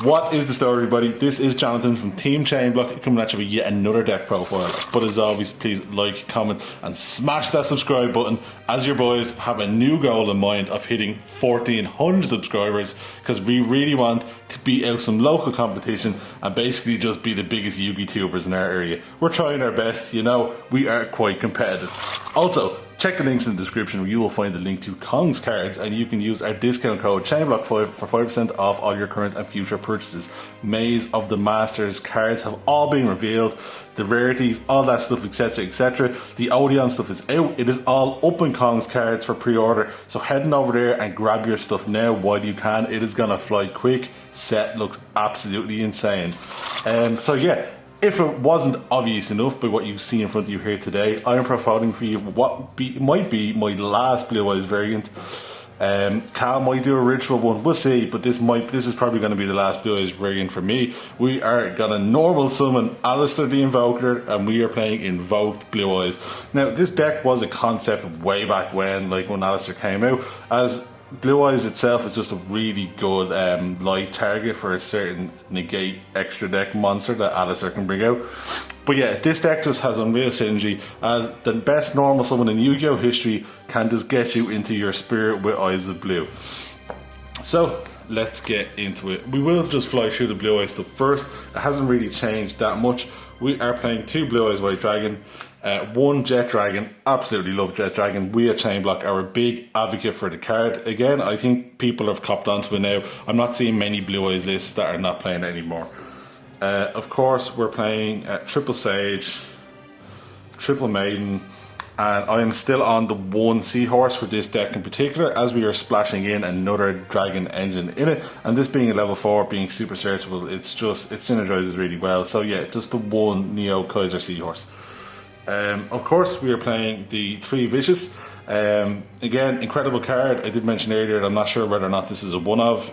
What is the story, everybody? This is Jonathan from Team ChainBlock coming at you with yet another deck profile. But as always, please like, comment, and smash that subscribe button as your boys have a new goal in mind of hitting 1,400 subscribers, because we really want to beat out some local competition and basically just be the biggest Yu-Gi tubers in our area. We're trying our best, you know, we are quite competitive. Also, check the links in the description where you will find the link to Kong's cards, and you can use our discount code ChainBlock5 for 5% off all your current and future purchases. Maze of the Masters cards have all been revealed, the rarities, all that stuff, etc, etc. The Odeon stuff is out. It is all up in Kong's cards for pre-order, so heading over there and grab your stuff now while you can. It is gonna fly quick. Set looks absolutely insane. So yeah, if it wasn't obvious enough by what you see in front of you here today, I am profiling for you what might be my last Blue Eyes variant. Cal might do a ritual one, we'll see, but this is probably going to be the last Blue Eyes variant for me. We are going to normal summon Alistair the Invoker, and we are playing Invoked Blue Eyes. Now, this deck was a concept way back when, like when Alistair came out, as Blue Eyes itself is just a really good light target for a certain negate extra deck monster that Alistair can bring out. But yeah, this deck just has unreal synergy, as the best normal summon in Yu-Gi-Oh history can just get you into your spirit with Eyes of Blue. So let's get into it. We will just fly through the Blue Eyes stuff first. It hasn't really changed that much. We are playing 2 Blue Eyes White Dragon, 1 Jet Dragon. Absolutely love Jet Dragon. We at ChainBlock are a big advocate for the card. Again, I think people have copped onto it now. I'm not seeing many Blue Eyes lists that are not playing it anymore. Of course, we're playing Triple Sage, Triple Maiden, and I am still on the 1 Seahorse for this deck in particular, as we are splashing in another Dragon engine in it, and this being a level 4, being super searchable, it synergizes really well. So yeah, just the 1 Neo Kaiser Seahorse. Of course, we are playing the 3 Vicious. Again, incredible card. I did mention earlier that I'm not sure whether or not this is a one-of.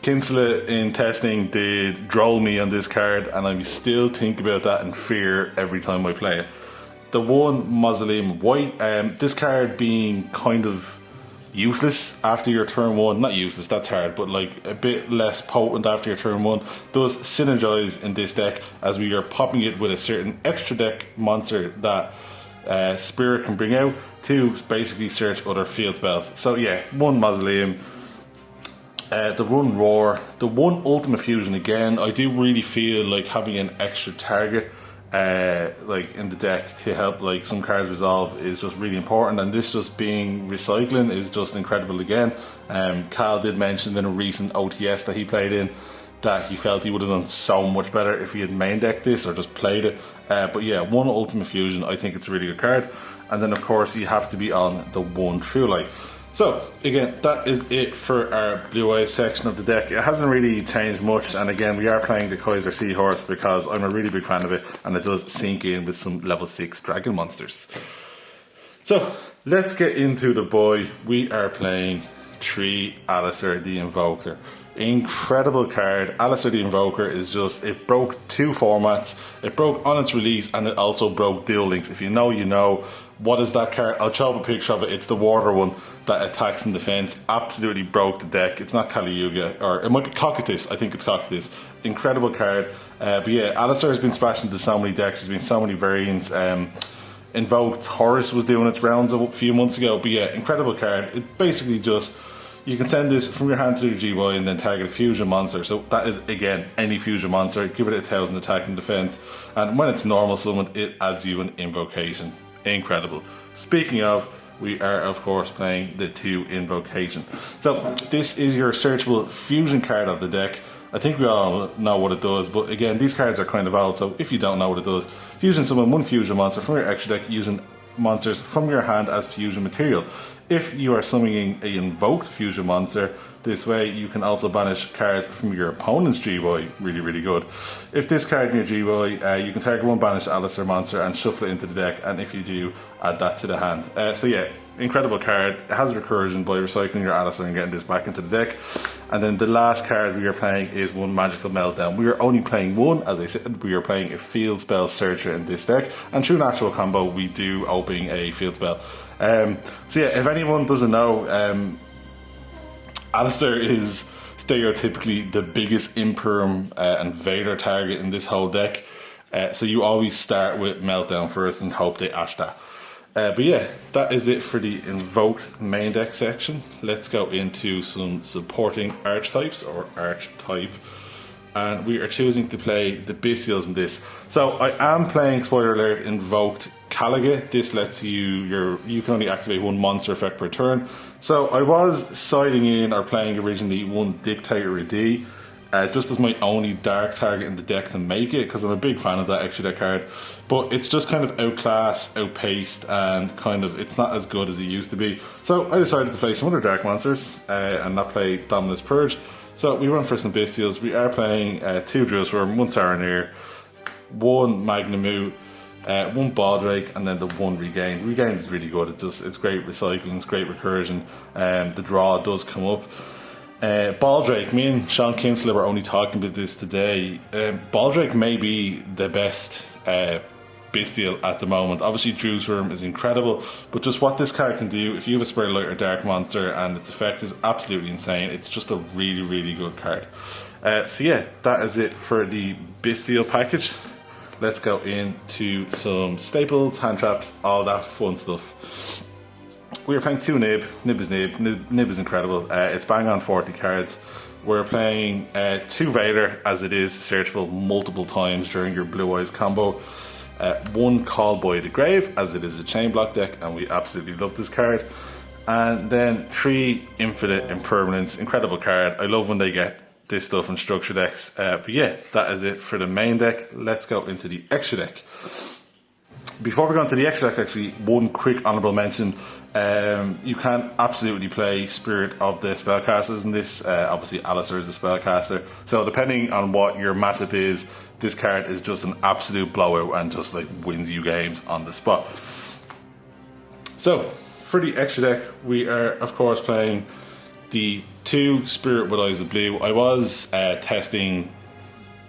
Kinsella in testing did droll me on this card, and I still think about that in fear every time I play it. The 1 Mausoleum White, this card being kind of useless after your turn 1, not useless, that's hard, but like a bit less potent after your turn 1, does synergize in this deck, as we are popping it with a certain extra deck monster that Spirit can bring out to basically search other field spells. So yeah, 1 Mausoleum. The 1 Roar, the 1 Ultimate Fusion. Again, I do really feel like having an extra target like in the deck to help like some cards resolve is just really important, and this just being recycling is just incredible again. Cal did mention in a recent OTS that he played in that he felt he would have done so much better if he had main decked this or just played it. But yeah, 1 Ultimate Fusion, I think it's a really good card. And then of course you have to be on the 1 True Light. So again, that is it for our Blue Eyes section of the deck. It hasn't really changed much, and again, we are playing the Kaiser Seahorse because I'm a really big fan of it, and it does sync in with some level 6 dragon monsters. So let's get into the boy. We are playing 3 Alistair the Invoker. Incredible card. Alistair the Invoker is just, it broke 2 formats. It broke on its release, and it also broke Duel Links. If you know, you know. What is that card? I'll show up a picture of it. It's the water one that attacks in defense. Absolutely broke the deck. It's not Kali Yuga, or it might be Cocytus. I think it's Cocytus. Incredible card. But yeah, Alistair has been splashed into so many decks. There's been so many variants. Invoked Horus was doing its rounds a few months ago. But yeah, incredible card. It basically just, you can send this from your hand to your GY and then target a fusion monster. So that is, again, any fusion monster. Give it 1,000 attack and defense. And when it's normal summoned, it adds you an invocation. Incredible. Speaking of, we are of course playing the 2 Invocation. So this is your searchable fusion card of the deck. I think we all know what it does, but again, these cards are kind of old, so if you don't know what it does, fusion summon 1 fusion monster from your extra deck using monsters from your hand as fusion material. If you are summoning a invoked fusion monster, this way you can also banish cards from your opponent's GY. Really, really good. If this card in your GY, you can target 1 banished Alistair monster and shuffle it into the deck, and if you do, add that to the hand. So yeah, incredible card. It has recursion by recycling your Alistair and getting this back into the deck. And then the last card we are playing is 1 Magical Meltdown. We are only playing 1, as I said. We are playing a Field Spell Searcher in this deck, and through natural combo we do open a Field Spell. So yeah, if anyone doesn't know, Alistair is stereotypically the biggest Imperm and Vader target in this whole deck. So you always start with Meltdown first and hope they ash that. But yeah, that is it for the Invoked main deck section. Let's go into some supporting archetypes or archetype. And we are choosing to play the Bestials in this. So I am playing, spoiler alert, Invoked Caliga. This lets you can only activate one monster effect per turn. So I was siding in or playing originally one Dictator D, just as my only dark target in the deck to make it, because I'm a big fan of that extra deck card. But it's just kind of outclassed, outpaced, and kind of it's not as good as it used to be. So I decided to play some other dark monsters and not play Dominus Purge. So we run for some Bestials. We are playing 2 Druisworm, 1 Saronir, 1 Magnemute, 1 Baldrake, and then the 1 Regain. Regain is really good. It's great recycling, it's great recursion. The draw does come up. Baldrake, me and Sean Kinsler were only talking about this today. Baldrake may be the best Bestial at the moment. Obviously Druisworm is incredible, but just what this card can do, if you have a Spirit Light or Dark monster, and its effect is absolutely insane. It's just a really, really good card. So yeah, that is it for the Bestial package. Let's go into some staples, hand traps, all that fun stuff. We are playing 2 Nib. Nib is Nib. Nib is incredible. It's bang on 40 cards. We're playing 2 Vader, as it is searchable multiple times during your Blue Eyes combo. 1 Call Boy the Grave, as it is a ChainBlock deck, and we absolutely love this card. And then 3 Infinite Impermanence, incredible card. I love when they get this stuff in structure decks. But yeah, that is it for the main deck. Let's go into the extra deck. Before we go into the extra deck, actually, one quick honourable mention. You can absolutely play Spirit of the Spellcasters in this. Obviously, Alistair is a spellcaster. So depending on what your matchup is, this card is just an absolute blowout and just like wins you games on the spot. So for the extra deck, we are of course playing the 2 Spirit with Eyes of Blue. I was testing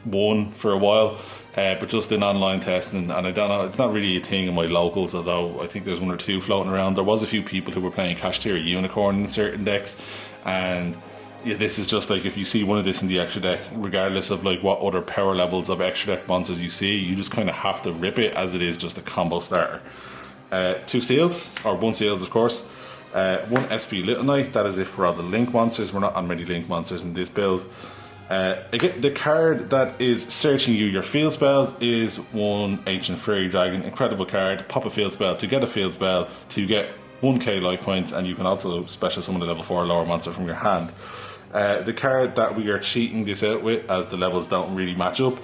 1 for a while, but just in online testing, and I don't know, it's not really a thing in my locals, although I think there's 1 or 2 floating around. There was a few people who were playing Kashtira Unicorn in certain decks, and yeah, this is just like, if you see one of this in the extra deck, regardless of like what other power levels of extra deck monsters you see, you just kind of have to rip it, as it is just a combo starter. 2 Seals, or 1 Seals of course. 1 SP Little Knight, that is it for all the Link monsters. We're not on many Link monsters in this build. Again, the card that is searching your field spells is 1 Ancient Fairy Dragon. Incredible card. Pop a field spell to get a field spell to get 1k life points, and you can also special summon a level 4 lower monster from your hand. The card that we are cheating this out with, as the levels don't really match up,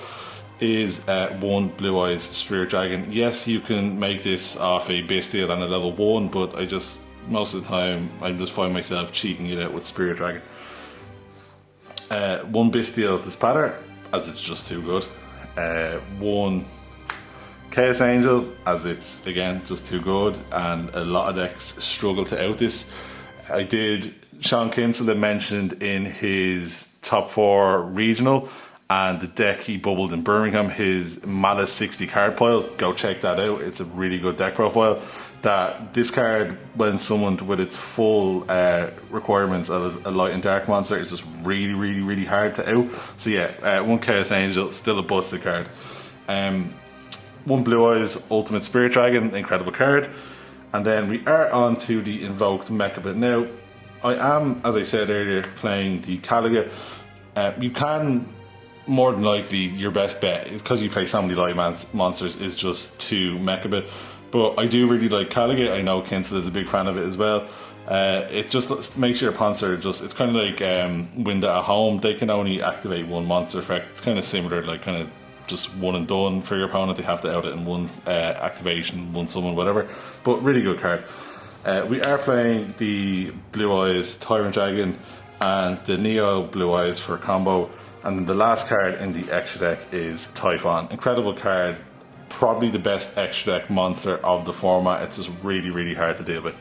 is 1 Blue Eyes Spirit Dragon. Yes, you can make this off a Bestial and a level 1, but most of the time I just find myself cheating it out with Spirit Dragon. 1 Bestial the Spatter, as it's just too good. 1 Chaos Angel, as it's again just too good, and a lot of decks struggle to out this. Sean Kinsler mentioned in his top 4 regional, and the deck he bubbled in Birmingham, his Malice 60 card pile. Go check that out. It's a really good deck profile. That this card, when summoned with its full requirements of a light and dark monster, is just really, really, really hard to out. So yeah, 1 Chaos Angel, still a busted card. 1 Blue Eyes Ultimate Spirit Dragon, incredible card. And then we are on to the Invoked Mechaba. Now, I am, as I said earlier, playing the Caliga. You can, more than likely, your best bet is, because you play so many light monsters, is just to Mechaba. But I do really like Caliga. I know Kinsler is a big fan of it as well. It just makes your opponents it's kind of like Winda at home. They can only activate 1 monster effect. It's kind of similar, like kind of just 1 and done for your opponent. They have to out it in 1 activation, 1 summon, whatever. But really good card. We are playing the Blue Eyes Tyrant Dragon and the Neo Blue Eyes for combo. And the last card in the extra deck is Typhon. Incredible card. Probably the best extra deck monster of the format. It's just really, really hard to deal with.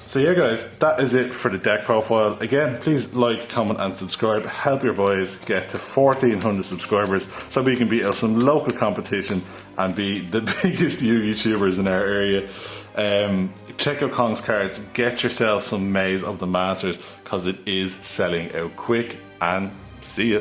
So yeah guys, that is it for the deck profile. Again, please like, comment and subscribe. Help your boys get to 1,400 subscribers so we can beat out some local competition and be the biggest YouTubers in our area. Check out Kong's cards, get yourself some Maze of the Masters because it is selling out quick, and see ya.